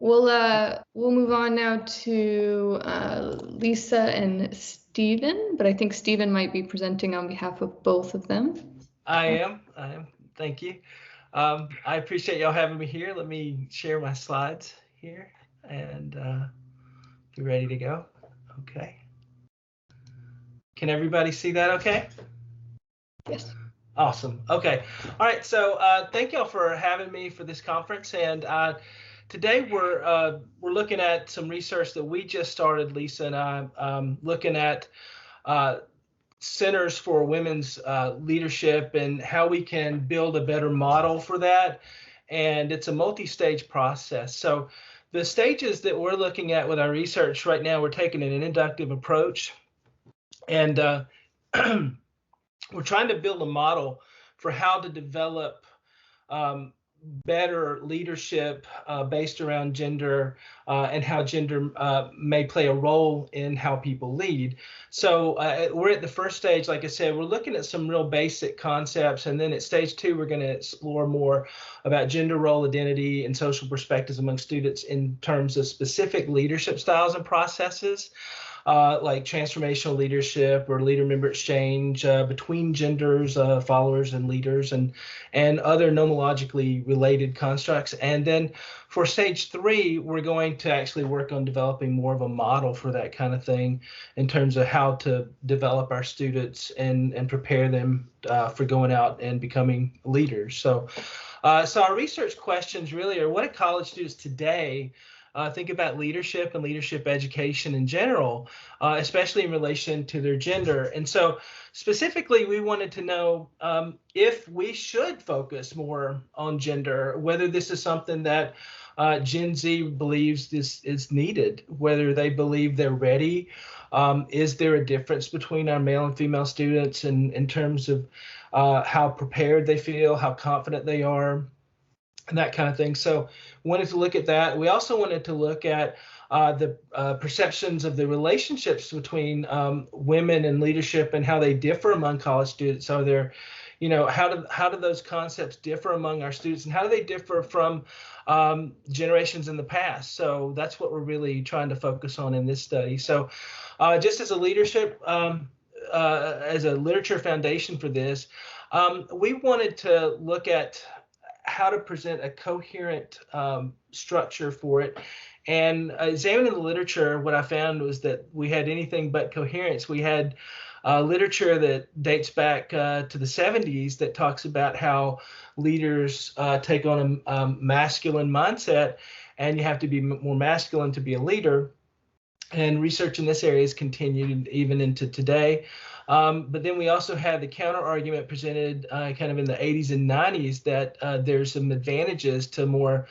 We'll move on now to Lisa and Stephen, but I think Stephen might be presenting on behalf of both of them. I am. Thank you. I appreciate y'all having me here. Let me share my slides here and be ready to go. Okay. Can everybody see that okay? Yes. Awesome. Okay. All right. So thank y'all for having me for this conference. And today we're looking at some research that we just started, Lisa and I, looking at centers for women's leadership and how we can build a better model for that. And it's a multi-stage process. So the stages that we're looking at with our research right now, we're taking an inductive approach. And we're trying to build a model for how to develop better leadership based around gender and how gender may play a role in how people lead. So we're at the first stage, like I said, we're looking at some real basic concepts. And then at stage 2, we're going to explore more about gender role, identity, and social perspectives among students in terms of specific leadership styles and processes. Like transformational leadership or leader-member exchange between genders, followers and leaders, and other nomologically related constructs. And then for stage 3, we're going to actually work on developing more of a model for that kind of thing in terms of how to develop our students and prepare them for going out and becoming leaders. So our research questions really are, what do college students today think about leadership and leadership education in general, especially in relation to their gender? And so specifically, we wanted to know if we should focus more on gender, whether this is something that Gen Z believes this is needed, whether they believe they're ready. Is there a difference between our male and female students in terms of how prepared they feel, how confident they are, and that kind of thing? So wanted to look at that. We also wanted to look at the perceptions of the relationships between women and leadership and how they differ among college students. Are there, how do those concepts differ among our students, and how do they differ from generations in the past? So that's what we're really trying to focus on in this study. So just as a leadership, as a literature foundation for this, we wanted to look at how to present a coherent structure for it. And examining the literature, what I found was that we had anything but coherence. We had literature that dates back to the 70s that talks about how leaders take on a masculine mindset, and you have to be more masculine to be a leader. And research in this area has continued even into today. But then we also had the counter argument presented kind of in the 80s and 90s that there's some advantages to more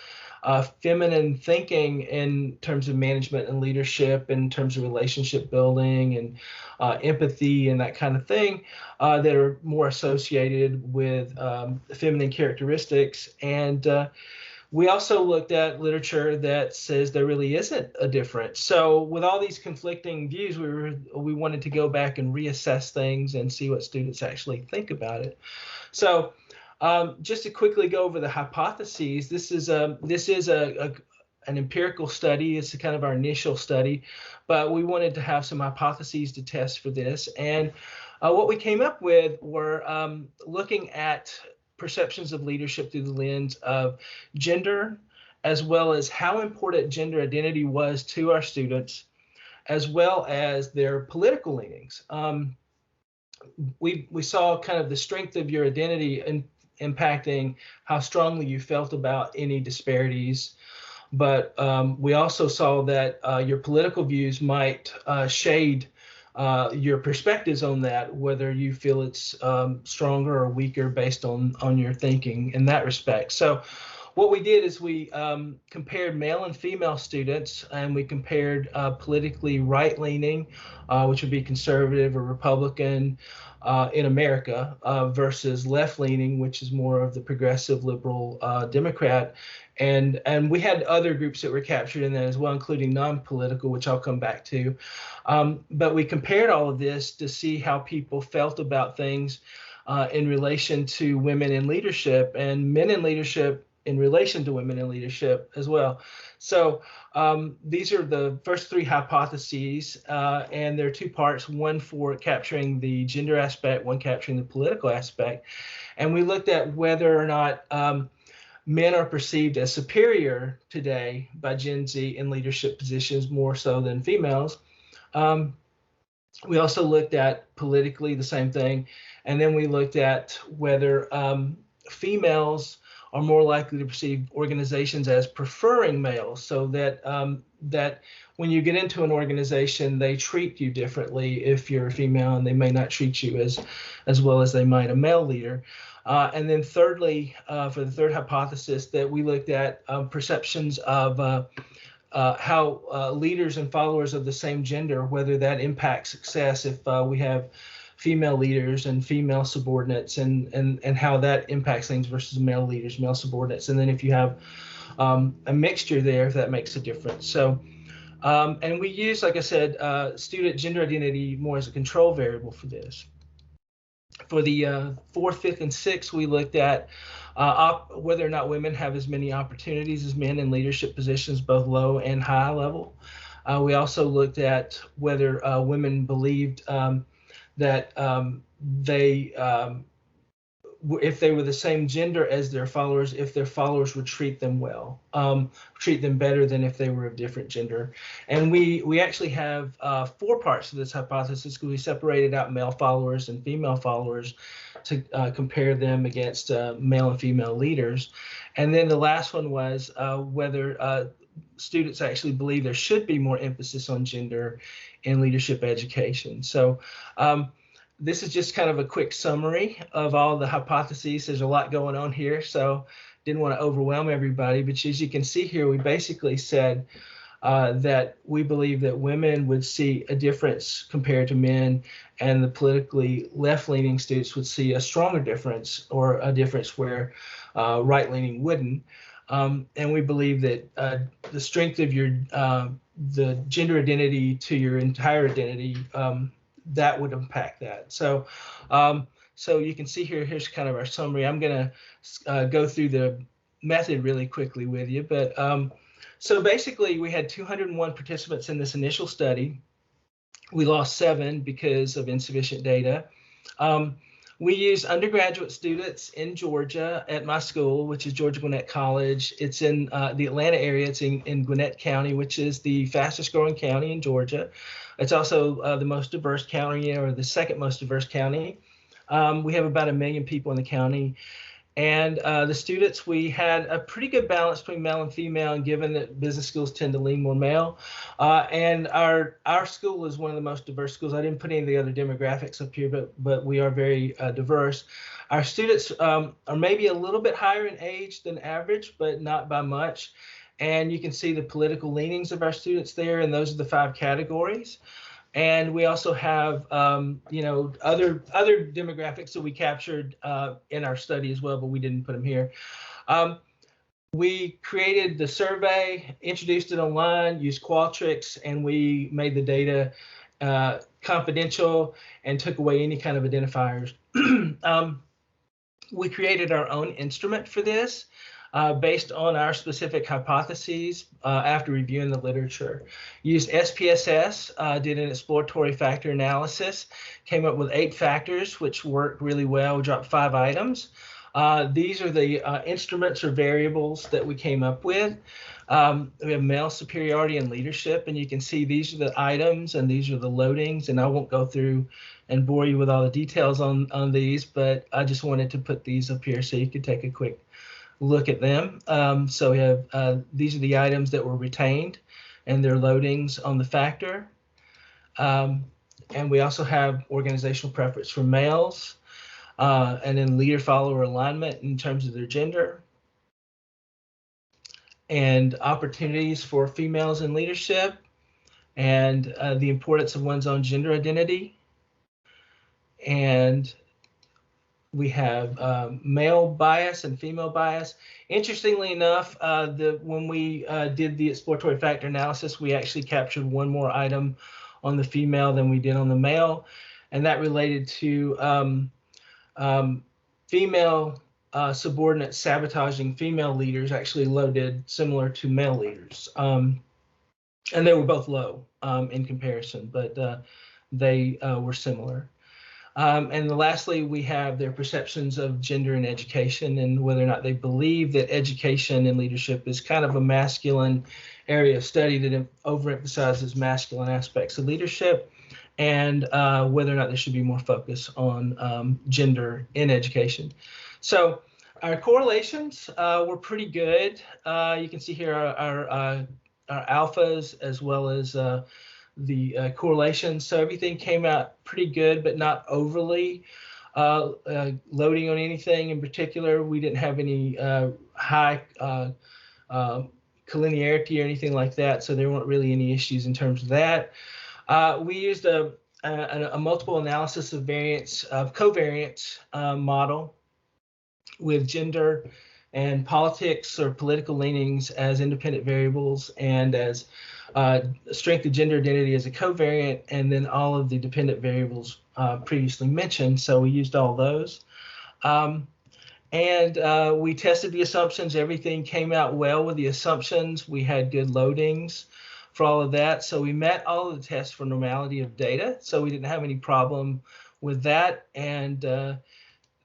feminine thinking in terms of management and leadership, in terms of relationship building and empathy and that kind of thing that are more associated with feminine characteristics. And we also looked at literature that says there really isn't a difference. So with all these conflicting views, we wanted to go back and reassess things and see what students actually think about it. So just to quickly go over the hypotheses, this is an empirical study. It's kind of our initial study, but we wanted to have some hypotheses to test for this. And what we came up with were looking at perceptions of leadership through the lens of gender, as well as how important gender identity was to our students, as well as their political leanings. We saw kind of the strength of your identity impacting how strongly you felt about any disparities. But we also saw that your political views might shade your perspectives on that, whether you feel it's stronger or weaker based on your thinking in that respect. So what we did is we compared male and female students, and we compared politically right-leaning, which would be conservative or Republican in America, versus left-leaning, which is more of the progressive liberal Democrat. And we had other groups that were captured in that as well, including non-political, which I'll come back to. But we compared all of this to see how people felt about things in relation to women in leadership. And men in leadership in relation to women in leadership as well. So these are the first three hypotheses, and there are two parts, one for capturing the gender aspect, one capturing the political aspect. And we looked at whether or not men are perceived as superior today by Gen Z in leadership positions more so than females. We also looked at politically the same thing, and then we looked at whether females are more likely to perceive organizations as preferring males, so that that when you get into an organization, they treat you differently if you're a female, and they may not treat you as well as they might a male leader. And then thirdly, for the third hypothesis, that we looked at perceptions of how leaders and followers of the same gender, whether that impacts success if we have female leaders and female subordinates, and how that impacts things versus male leaders, male subordinates. And then if you have a mixture there, if that makes a difference. So, and we use, like I said, student gender identity more as a control variable for this. For the fourth, fifth, and sixth, we looked at whether or not women have as many opportunities as men in leadership positions, both low and high level. We also looked at whether women believed that if they were the same gender as their followers, if their followers would treat them well, treat them better than if they were of different gender. And we actually have 4 parts to this hypothesis, because we separated out male followers and female followers to compare them against male and female leaders. And then the last one was whether students actually believe there should be more emphasis on gender in leadership education. So this is just kind of a quick summary of all the hypotheses. There's a lot going on here, so didn't want to overwhelm everybody. But as you can see here, we basically said that we believe that women would see a difference compared to men, and the politically left-leaning students would see a stronger difference, or a difference where right-leaning wouldn't. And we believe that the strength of your the gender identity to your entire identity, that would impact that. So so you can see here, here's kind of our summary. I'm going to go through the method really quickly with you. But so basically, we had 201 participants in this initial study. We lost 7 because of insufficient data. We used undergraduate students in Georgia at my school, which is Georgia Gwinnett College. It's in the Atlanta area. It's in Gwinnett County, which is the fastest growing county in Georgia. It's also the most diverse county, or the second most diverse county. We have about 1 million people in the county. And the students, we had a pretty good balance between male and female, and given that business schools tend to lean more male. And our school is one of the most diverse schools. I didn't put any of the other demographics up here, but we are very diverse. Our students are maybe a little bit higher in age than average, but not by much. And you can see the political leanings of our students there, and those are the 5 categories. And we also have, you know, other demographics that we captured in our study as well, but we didn't put them here. We created the survey, introduced it online, used Qualtrics, and we made the data confidential and took away any kind of identifiers. We created our own instrument for this. Based on our specific hypotheses after reviewing the literature. Used SPSS, did an exploratory factor analysis, came up with 8 factors, which worked really well. We dropped 5 items. These are the instruments or variables that we came up with. We have male superiority and leadership, and you can see these are the items and these are the loadings, and I won't go through and bore you with all the details on these, but I just wanted to put these up here so you could take a quick look at them. So we have these are the items that were retained and their loadings on the factor. And we also have organizational preference for males, and then leader-follower alignment in terms of their gender, and opportunities for females in leadership, and the importance of one's own gender identity. And we have male bias and female bias. Interestingly enough, when we did the exploratory factor analysis, we actually captured 1 more item on the female than we did on the male, and that related to female subordinates sabotaging female leaders actually loaded similar to male leaders. And they were both low in comparison, but they were similar. And lastly, we have their perceptions of gender in education and whether or not they believe that education and leadership is kind of a masculine area of study that overemphasizes masculine aspects of leadership, and whether or not there should be more focus on gender in education. So our correlations were pretty good. You can see here our alphas as well as the correlations. So everything came out pretty good, but not overly loading on anything in particular. We didn't have any high collinearity or anything like that, so there weren't really any issues in terms of that. We used a multiple analysis of variance of covariance model with gender and politics or political leanings as independent variables, and as strength of gender identity as a covariant, and then all of the dependent variables previously mentioned. So we used all those. And we tested the assumptions. Everything came out well with the assumptions. We had good loadings for all of that. So we met all of the tests for normality of data. So we didn't have any problem with that. And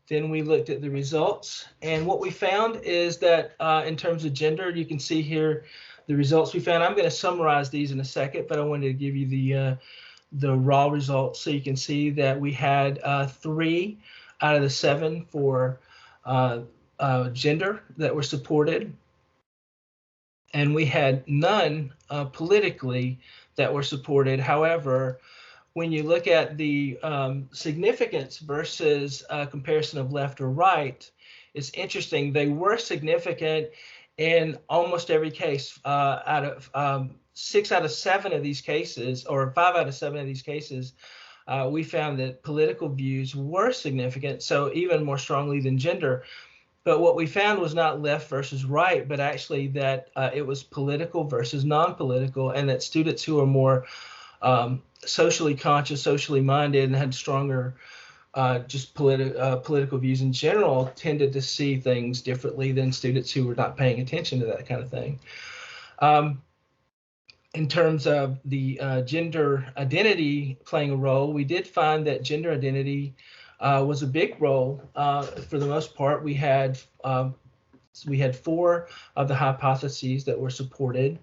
then we looked at the results. And what we found is that in terms of gender, you can see here the results we found. I'm going to summarize these in a second, but I wanted to give you the raw results so you can see that we had 3 out of the 7 for gender that were supported, and we had none politically that were supported. However, when you look at the significance versus comparison of left or right, it's interesting. They were significant in almost every case. Out of 6 out of 7 of these cases, or 5 out of 7 of these cases, we found that political views were significant, so even more strongly than gender. But what we found was not left versus right, but actually that it was political versus non-political, and that students who are more socially conscious, socially minded, and had stronger just political views in general tended to see things differently than students who were not paying attention to that kind of thing. In terms of the gender identity playing a role, we did find that gender identity was a big role. For the most part, we had 4 of the hypotheses that were supported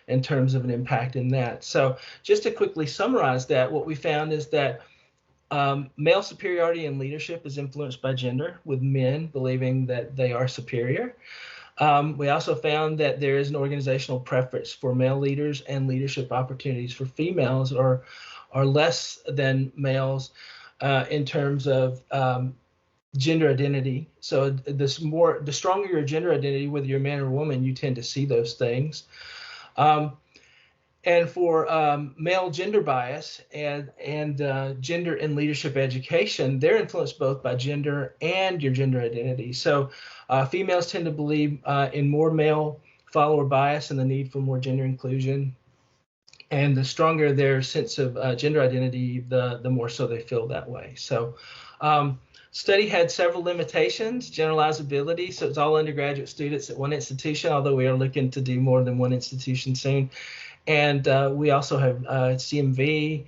in terms of an impact in that. So just to quickly summarize that, what we found is that male superiority in leadership is influenced by gender, with men believing that they are superior. We also found that there is an organizational preference for male leaders, and leadership opportunities for females are less than males in terms of gender identity. So the stronger your gender identity, whether you're a man or a woman, you tend to see those things. And for male gender bias and gender in leadership education, they're influenced both by gender and your gender identity. So females tend to believe in more male follower bias and the need for more gender inclusion. And the stronger their sense of gender identity, the more so they feel that way. So study had several limitations, generalizability. So it's all undergraduate students at one institution, although we are looking to do more than one institution soon. And we also have CMV,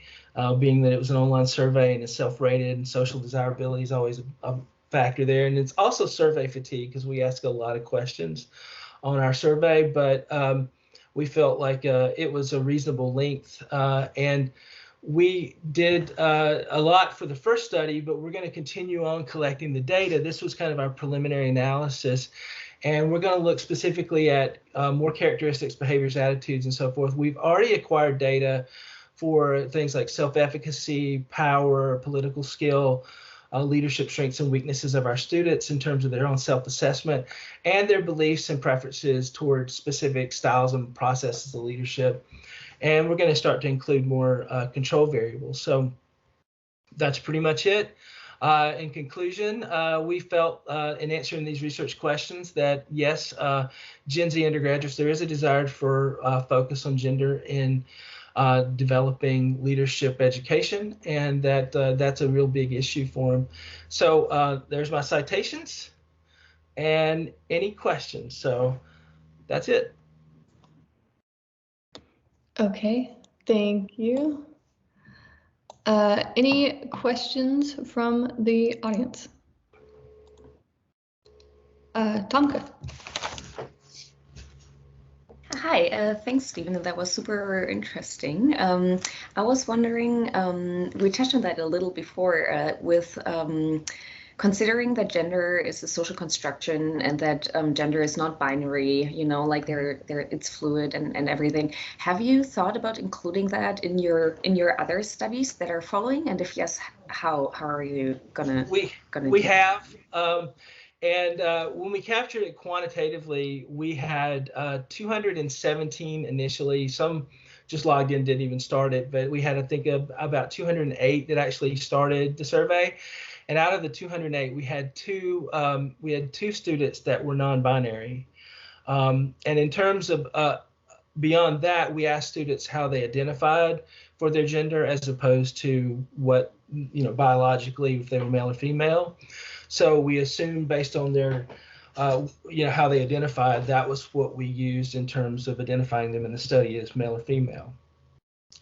being that it was an online survey and it's self-rated, and social desirability is always a factor there. And it's also survey fatigue, because we ask a lot of questions on our survey, but we felt like it was a reasonable length. And we did a lot for the first study, but we're going to continue on collecting the data. This was kind of our preliminary analysis. And we're going to look specifically at more characteristics, behaviors, attitudes, and so forth. We've already acquired data for things like self-efficacy, power, political skill, leadership strengths and weaknesses of our students in terms of their own self-assessment, and their beliefs and preferences towards specific styles and processes of leadership. And we're going to start to include more control variables. So that's pretty much it. In conclusion, we felt in answering these research questions that yes, Gen Z undergraduates, there is a desire for focus on gender in developing leadership education, and that that's a real big issue for them. So there's my citations. and any questions. So that's it. Okay, thank you. Any questions from the audience? Tomka. Hi, thanks, Stephen. That was super interesting. I was wondering, we touched on that a little before with considering that gender is a social construction and that gender is not binary, you know, like it's fluid and everything. Have you thought about including that in your other studies that are following? And if yes, how are you gonna We have. And when we captured it quantitatively, we had 217 initially. Some just logged in, didn't even start it, but we had, I think, about 208 that actually started the survey. And out of the 208, we had two students that were non-binary. And in terms of beyond that, we asked students how they identified for their gender as opposed to what, you know, biologically, if they were male or female. So we assumed based on their, you know, how they identified, that was what we used in terms of identifying them in the study as male or female.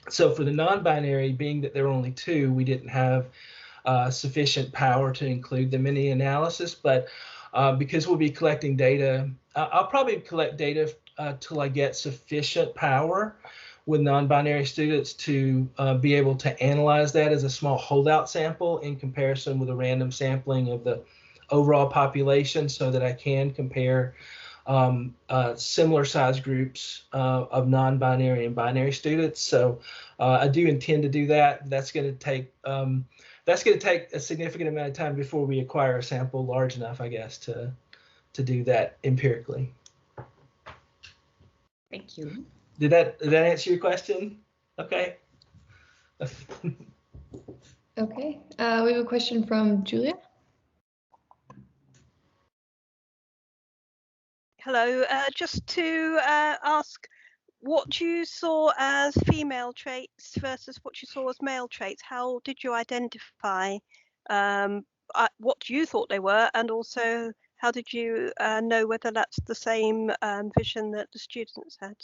So for the non-binary, being that there were only two, we didn't have sufficient power to include them in the analysis. But because we'll be collecting data, I'll probably collect data till I get sufficient power with non-binary students to be able to analyze that as a small holdout sample in comparison with a random sampling of the overall population, so that I can compare similar size groups of non-binary and binary students. So I do intend to do that. That's going to take a significant amount of time before we acquire a sample large enough, I guess, to do that empirically. Thank you. Did that answer your question? Okay. Okay, we have a question from Julia. Hello, just to ask what you saw as female traits versus what you saw as male traits. How did you identify what you thought they were, and also how did you know whether that's the same vision that the students had?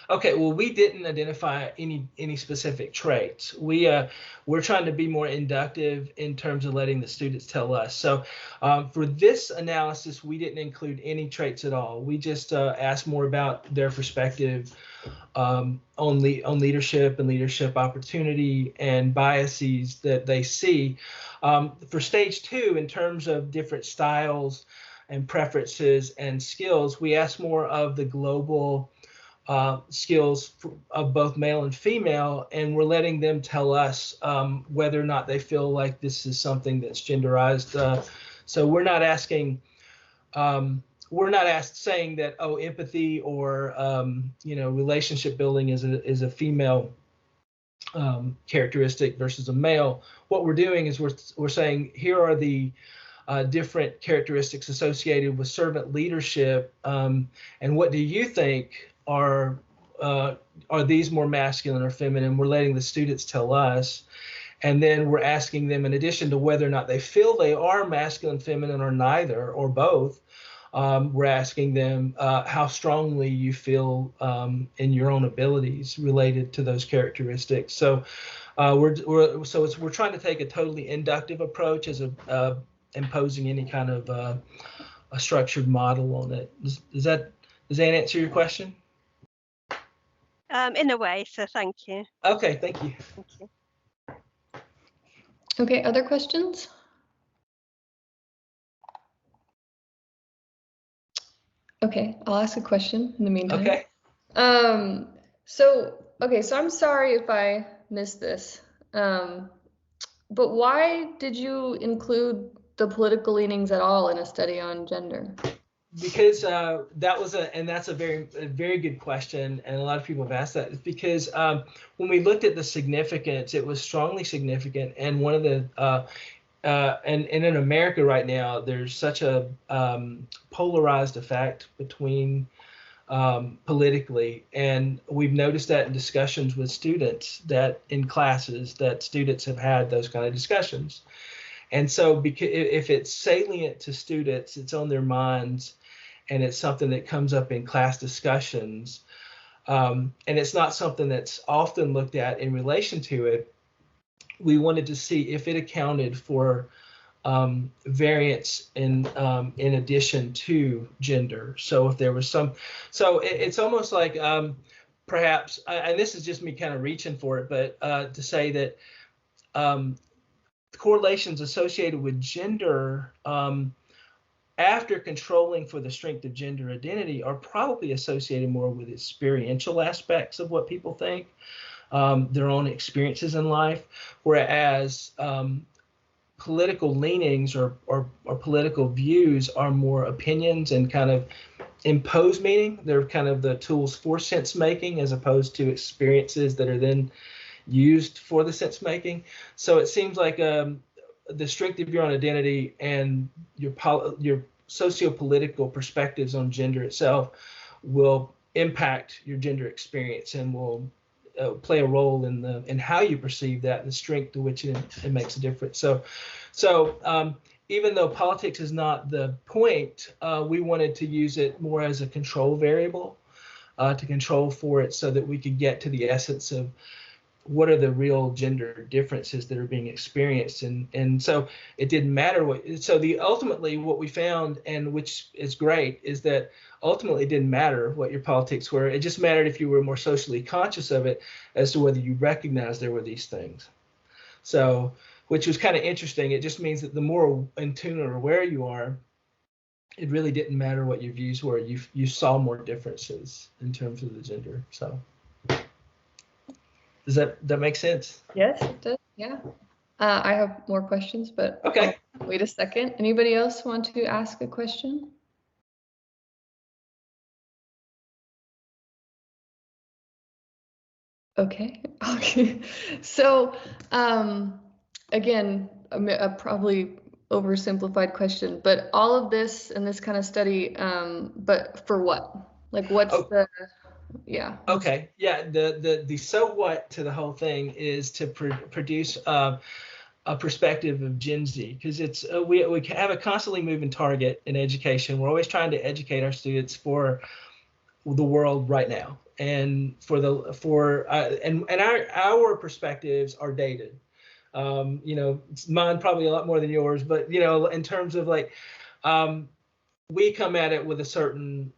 Okay, well, we didn't identify any specific traits. We're trying to be more inductive in terms of letting the students tell us. So for this analysis, we didn't include any traits at all. We just asked more about their perspective on leadership and leadership opportunity and biases that they see. For stage 2, in terms of different styles and preferences and skills, we asked more of the global skills of both male and female, and we're letting them tell us whether or not they feel like this is something that's genderized. So we're not asking, saying that, oh, empathy or you know, relationship building is a female characteristic versus a male. What we're doing is we're saying, here are the different characteristics associated with servant leadership, and what do you think are these more masculine or feminine? We're letting the students tell us, and then we're asking them, in addition to whether or not they feel they are masculine, feminine, or neither, or both, we're asking them how strongly you feel in your own abilities related to those characteristics. So we're trying to take a totally inductive approach as imposing any kind of a structured model on it. Does that answer your question? In a way, so thank you. Okay, thank you. Thank you. Okay, other questions? Okay, I'll ask a question in the meantime. Okay. So I'm sorry if I missed this, but why did you include the political leanings at all in a study on gender? Because that's a very good question, and a lot of people have asked that. It's because when we looked at the significance, it was strongly significant, and one of the and in America right now, there's such a polarized effect between politically, and we've noticed that in discussions with students, that in classes that students have had those kind of discussions. And so because if it's salient to students, it's on their minds, and it's something that comes up in class discussions, and it's not something that's often looked at in relation to it, we wanted to see if it accounted for variance in addition to gender. So if there was some, so it's almost like perhaps, and this is just me kind of reaching for it, but to say that correlations associated with gender after controlling for the strength of gender identity are probably associated more with experiential aspects of what people think, their own experiences in life, whereas political leanings or political views are more opinions and kind of imposed meaning. They're kind of the tools for sense making as opposed to experiences that are then used for the sense making. So it seems like the strength of your own identity and your socio-political perspectives on gender itself will impact your gender experience and will play a role in how you perceive that and the strength to which it makes a difference. So even though politics is not the point, we wanted to use it more as a control variable to control for it, so that we could get to the essence of what are the real gender differences that are being experienced. And so it didn't matter ultimately what we found, and which is great, is that ultimately it didn't matter what your politics were. It just mattered if you were more socially conscious of it as to whether you recognized there were these things. So, which was kind of interesting. It just means that the more in tune or aware you are, it really didn't matter what your views were. You saw more differences in terms of the gender. So does that make sense? Yes, it does. Yeah. I have more questions, but okay. Wait a second. Anybody else want to ask a question? Okay. Okay. So again, a probably oversimplified question, but all of this and this kind of study, but for what? Like, what's the yeah. Okay. Yeah. The so what to the whole thing is to produce a perspective of Gen Z, because it's we have a constantly moving target in education. We're always trying to educate our students for the world right now, and our perspectives are dated. Mine probably a lot more than yours, but in terms of like, we come at it with a certain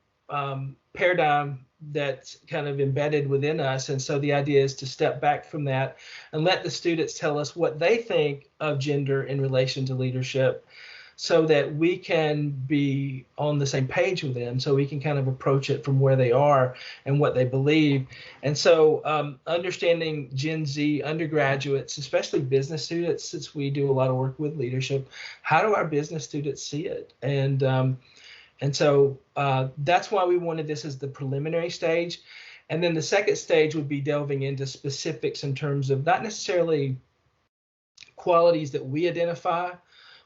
paradigm that's kind of embedded within us. And so the idea is to step back from that and let the students tell us what they think of gender in relation to leadership, so that we can be on the same page with them, so we can kind of approach it from where they are and what they believe. And so understanding Gen Z undergraduates, especially business students, since we do a lot of work with leadership, how do our business students see it? And so that's why we wanted this as the preliminary stage. And then the second stage would be delving into specifics in terms of not necessarily qualities that we identify,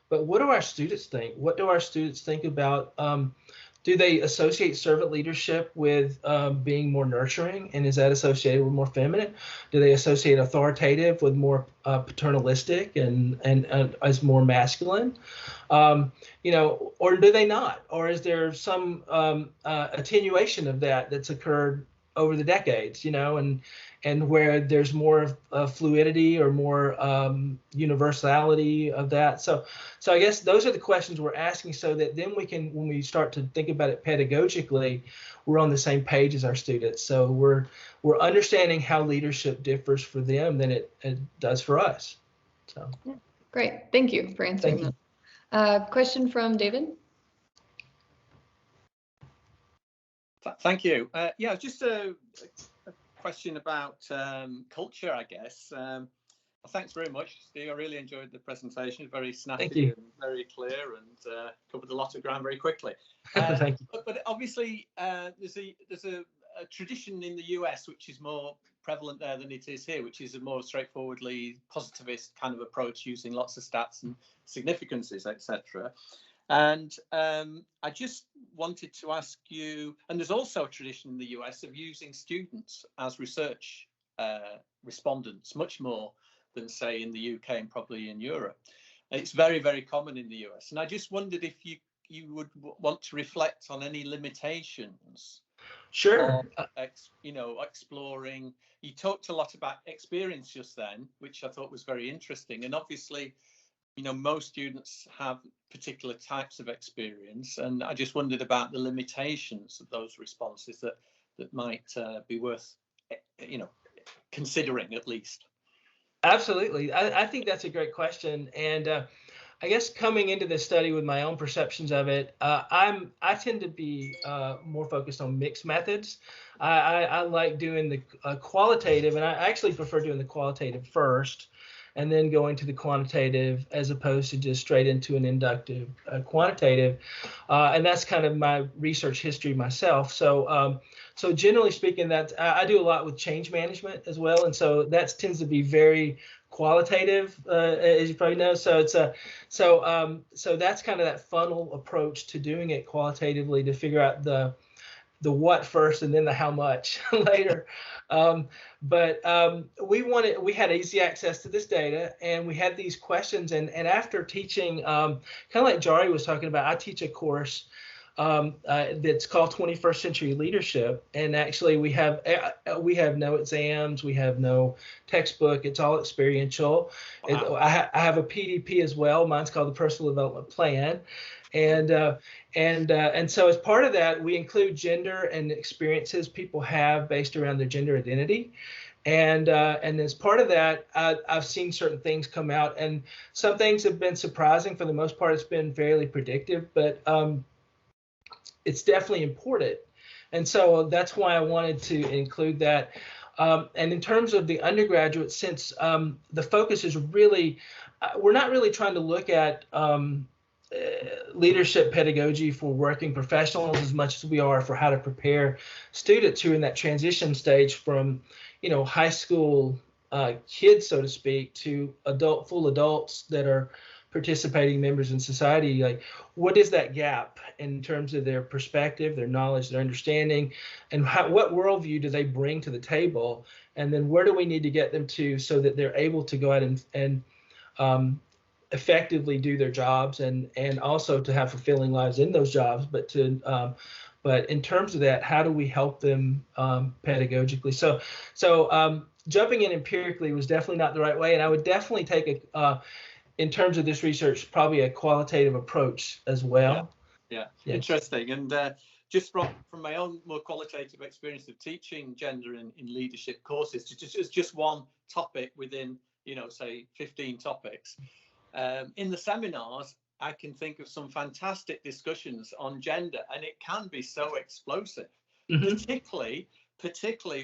but what do our students think? What do our students think about, do they associate servant leadership with being more nurturing? And is that associated with more feminine? Do they associate authoritative with more paternalistic and as more masculine? Or do they not? Or is there some attenuation of that's occurred over the decades, and where there's more fluidity or more universality of that. So I guess those are the questions we're asking, so that then we can, when we start to think about it pedagogically, we're on the same page as our students. So we're understanding how leadership differs for them than it does for us. So yeah. Great. Thank you for answering that. Question from David. Thank you. Yeah, just a question about culture, I guess. Thanks very much, Steve. I really enjoyed the presentation. Very snappy and very clear, and covered a lot of ground very quickly. Thank you. But obviously, there's a tradition in the US which is more prevalent there than it is here, which is a more straightforwardly positivist kind of approach, using lots of stats and significances, etc. And I just wanted to ask you, and there's also a tradition in the US of using students as research respondents, much more than, say, in the UK and probably in Europe. It's very, very common in the US. And I just wondered if you would want to reflect on any limitations. Sure. You know, exploring. You talked a lot about experience just then, which I thought was very interesting. And obviously, you know, most students have particular types of experience, and I just wondered about the limitations of those responses that might be worth, you know, considering at least. Absolutely. I think that's a great question. And I guess coming into this study with my own perceptions of it, I tend to be more focused on mixed methods. I like doing the qualitative, and I actually prefer doing the qualitative first, and then going to the quantitative as opposed to just straight into an inductive quantitative. And that's kind of my research history myself. So so generally speaking, that I do a lot with change management as well, and so that tends to be very qualitative, as you probably know. So it's so that's kind of that funnel approach to doing it qualitatively, to figure out the what first and then the how much later. But we had easy access to this data, and we had these questions. And after teaching, kind of like Jari was talking about, I teach a course that's called 21st Century Leadership. And actually we have no exams, we have no textbook, it's all experiential. Wow. I have a PDP as well. Mine's called the Personal Development Plan. And so as part of that, we include gender and experiences people have based around their gender identity. And as part of that, I've seen certain things come out, and some things have been surprising. For the most part, it's been fairly predictive, but it's definitely important. And so that's why I wanted to include that. And in terms of the undergraduate, since the focus is really, we're not really trying to look at leadership pedagogy for working professionals as much as we are for how to prepare students who are in that transition stage from, you know, high school kids, so to speak, to full adults that are participating members in society. Like, what is that gap in terms of their perspective, their knowledge, their understanding, and what worldview do they bring to the table? And then where do we need to get them to so that they're able to go out and effectively do their jobs, and also to have fulfilling lives in those jobs, but in terms of that, how do we help them pedagogically? So jumping in empirically was definitely not the right way, and I would definitely take in terms of this research, probably a qualitative approach as well. Yeah. Yes. Interesting. And just from my own more qualitative experience of teaching gender in leadership courses, just one topic within, you know, say 15 topics. In the seminars, I can think of some fantastic discussions on gender, and it can be so explosive, particularly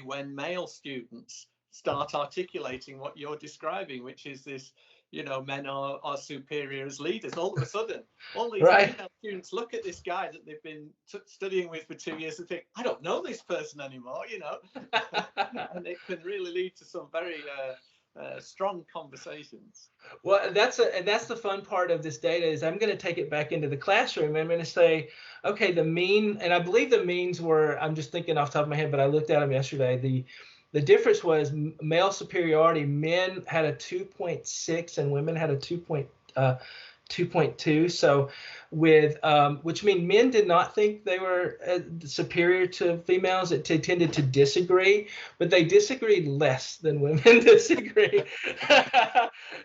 when male students start articulating what you're describing, which is this, you know, men are superior as leaders. All of a sudden, all these female students look at this guy that they've been studying with for 2 years and think, I don't know this person anymore, you know. And it can really lead to some very strong conversations. Well, that's the fun part of this data, is I'm going to take it back into the classroom. I'm going to say, okay, the mean, and I believe the means were, I'm just thinking off the top of my head, but I looked at them yesterday. The difference was male superiority. Men had a 2.6 and women had a 2.2. So with which means men did not think they were superior to females. It tended to disagree, but they disagreed less than women disagree.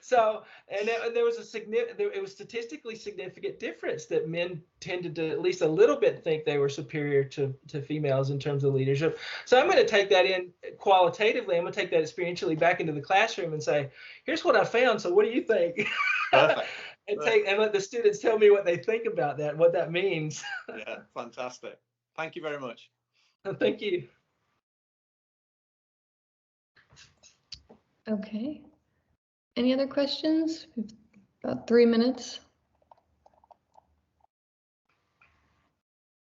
So and there was it was statistically significant difference that men tended to at least a little bit think they were superior to females in terms of leadership. So I'm going to take that in qualitatively. I'm going to take that experientially back into the classroom and say, here's what I found. So what do you think? Perfect. And let the students tell me what they think about that, what that means. Yeah, fantastic. Thank you very much. Thank you. Okay. Any other questions? About 3 minutes.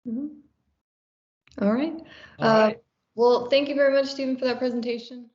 All right. All right. Well, thank you very much, Stephen, for that presentation.